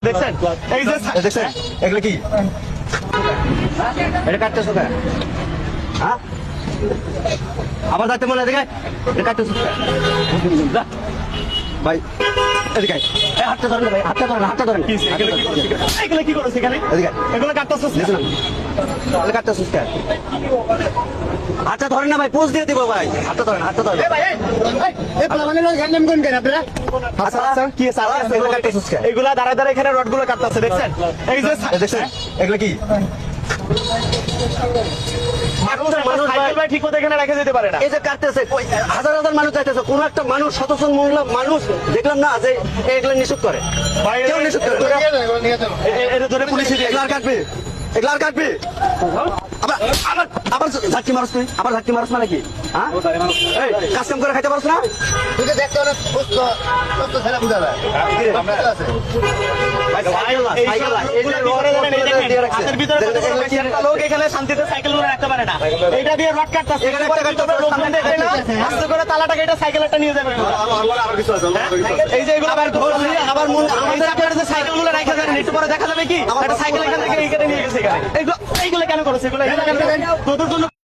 দেখছেন এই যে দেখছেন এগুলো কি এটা কাটতেছো কেন? হ্যাঁ আবার যাতে মনে দেখে এটা কাটতেছো ভাই এদিকে আয়। এই হাতটা ধরেন ভাই, হাতটা ধরেন, হাতটা ধরেন। এগুলো কি করছিস এখানে? এদিকে আয়। এগুলো কাটতেছিস দেখুন না। তাহলে কাটতেছিস কেন? হাতটা ধরেন না ভাই, পোজ দিয়ে দিব ভাই। হাতটা ধরেন, হাতটা ধরেন। আচ্ছা, আচ্ছা, কি সারা এগুলো কাটতেছিস কেন? এগুলা দাঁড়ায় দাঁড়ায় এখানে রড গুলো কাটতেছে দেখছেন এই যে দেখছেন এগুলো কি সাইকেল ভাই ঠিক মতো এখানে রেখে যেতে পারে না এই যে কাটতেছে হাজার হাজার মানুষ যাইতেছে, কোন একটা মানুষ সচেতন মহিলা মানুষ দেখলাম না যে এগুলো নিষেধ করে, ভাই কেউ নিষেধ করে এটা ধরে পুলিশ এগুলো আর কাটবি, এগুলো আর কাটবি। আবার আবার আবার ঝাটকি মারস তুই, আবার ঝাটকি মারস মানে কি? হ্যাঁ এই, কাজ কাম করে খাইতে পারছ না? হাতের ভিতরে একটা লোক এখানে শান্তিতে সাইকেল গুলো রাখতে পারে না এটা দিয়ে রড কাটতেছে এখানে একটা কাটতেছে, আস্তে করে তালাটাকে এটা সাইকেল একটা নিয়ে যাবে এই যে এগুলো আবার ধরছি আবার আমাদের আপনার যে সাইকেল গুলো রাখা যাবে একটু পরে দেখা যাবে কি একটা সাইকেল এখান থেকে এইখানে নিয়ে গেছে এখানে এইগুলো কেন করেছে এগুলো তোদের জন্য